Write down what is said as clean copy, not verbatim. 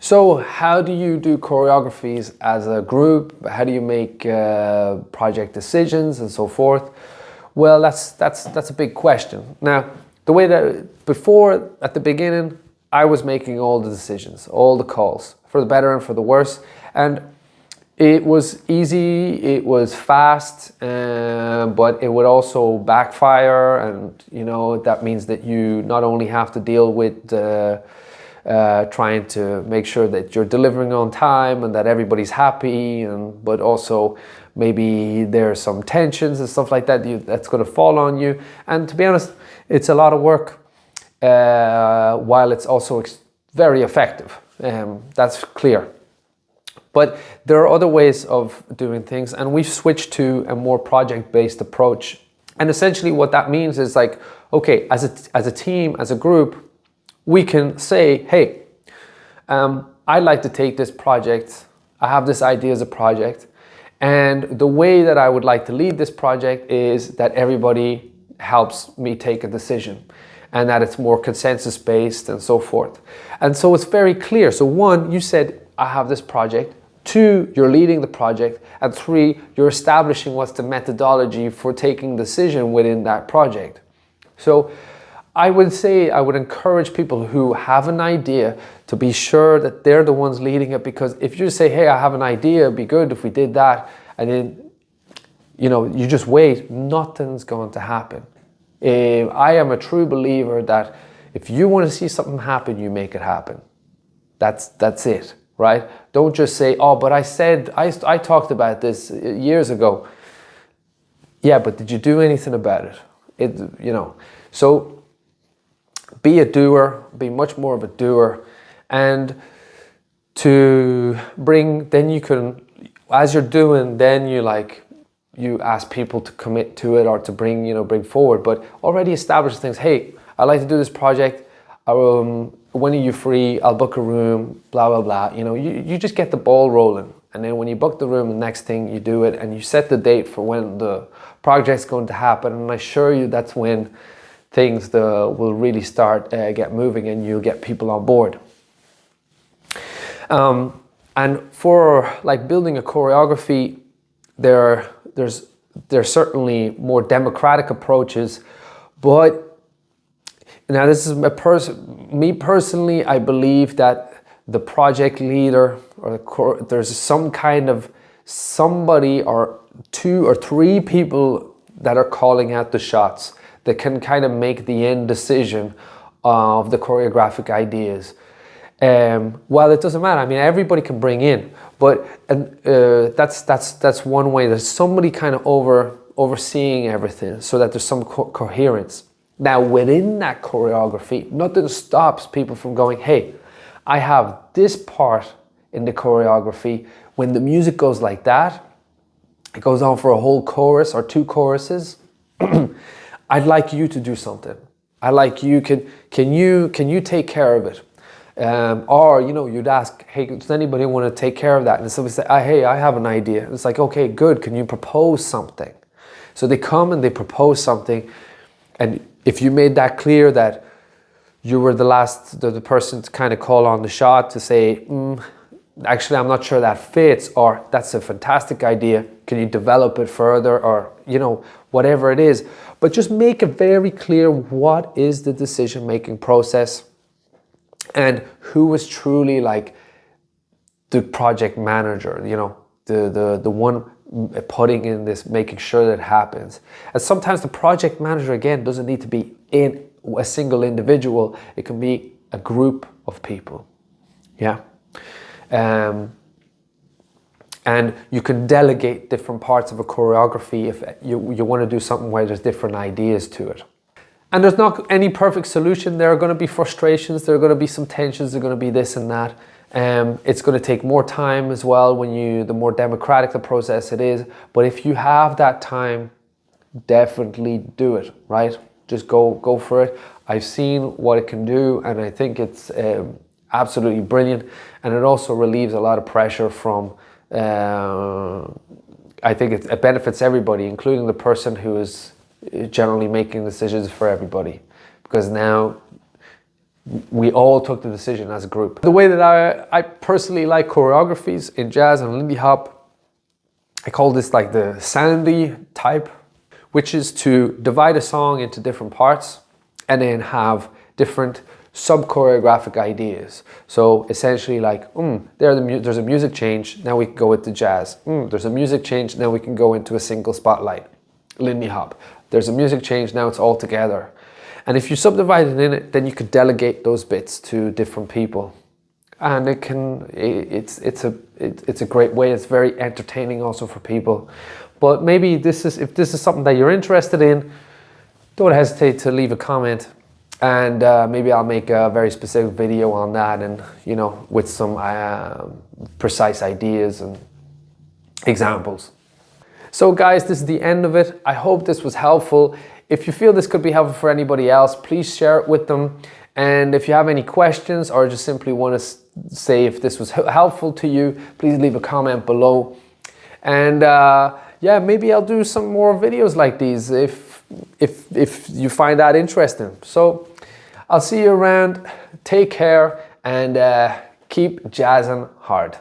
So how do you do choreographies as a group? How do you make project decisions and so forth? Well, that's a big question. Now, the way that before, at the beginning, I was making all the decisions, all the calls, for the better and for the worse. And it was easy, it was fast, but it would also backfire. And, you know, that means that you not only have to deal with trying to make sure that you're delivering on time and that everybody's happy, but also maybe there's some tensions and stuff like that that's going to fall on you. And to be honest, it's a lot of work, while it's also very effective. That's clear. But there are other ways of doing things, and we've switched to a more project-based approach. And essentially what that means is like, okay, as a team, as a group, we can say, hey, I'd like to take this project. I have this idea as a project. And the way that I would like to lead this project is that everybody helps me take a decision and that it's more consensus-based and so forth. And so it's very clear. So one, you said, I have this project. Two, you're leading the project. And three, you're establishing what's the methodology for taking decision within that project. So I would say, I would encourage people who have an idea to be sure that they're the ones leading it, because if you say, hey, I have an idea, it'd be good if we did that, and then, you know, you just wait, nothing's going to happen. I am a true believer that if you want to see something happen, you make it happen. That's it, right? Don't just say, oh, but I talked about this years ago. Yeah, but did you do anything about it? You know, so be a doer, be much more of a doer, and to bring, then you can, as you're doing, then you ask people to commit to it or to bring forward, but already establish things. Hey, I'd like to do this project. When are you free? I'll book a room, blah, blah, blah. You know, you just get the ball rolling. And then when you book the room, the next thing you do it and you set the date for when the project's going to happen. And I assure you that's when things will really start get moving and you'll get people on board. And for like building a choreography, there's certainly more democratic approaches, but now this is me personally, I believe that the project leader or there's some kind of somebody or two or three people that are calling out the shots that can kind of make the end decision of the choreographic ideas. Well, it doesn't matter. I mean, everybody can bring in, but that's one way. There's somebody kind of overseeing everything so that there's some coherence. Now, within that choreography, nothing stops people from going, hey, I have this part in the choreography. When the music goes like that, it goes on for a whole chorus or two choruses. I'd like you to do something. I like you, can you take care of it? Or, you know, you'd ask, hey, does anybody want to take care of that? And somebody say, hey, I have an idea. And it's like, okay, good. Can you propose something? So they come and they propose something. And if you made that clear that you were the person to kind of call on the shot to say, actually, I'm not sure that fits, or that's a fantastic idea. Can you develop it further? Or, you know, whatever it is. But just make it very clear what is the decision-making process and who is truly like the project manager, you know, the one putting in this, making sure that it happens. And sometimes the project manager, again, doesn't need to be in a single individual. It can be a group of people. Yeah. And you can delegate different parts of a choreography if you want to do something where there's different ideas to it. And there's not any perfect solution. There are going to be frustrations. There are going to be some tensions. There are going to be this and that. It's going to take more time as well the more democratic the process it is. But if you have that time, definitely do it, right? Just go for it. I've seen what it can do, and I think it's absolutely brilliant. And it also relieves a lot of pressure from, I think it benefits everybody, including the person who is generally making decisions for everybody. Because now we all took the decision as a group. The way that I personally like choreographies in jazz and Lindy hop, I call this like the Sandy type, which is to divide a song into different parts and then have different sub-choreographic ideas. So essentially like, there's a music change, now we can go into jazz. There's a music change, now we can go into a single spotlight. Lindy hop. There's a music change, now it's all together. And if you subdivide it in it, then you could delegate those bits to different people. And it's a great way. It's very entertaining also for people. But maybe if this is something that you're interested in, don't hesitate to leave a comment, and maybe I'll make a very specific video on that, and with some precise ideas and examples. So guys, this is the end of it. I hope this was helpful. If you feel this could be helpful for anybody else, please share it with them. And if you have any questions or just simply want to say if this was helpful to you, please leave a comment below. And yeah, maybe I'll do some more videos like these if you find that interesting. So I'll see you around. Take care and keep jazzing hard.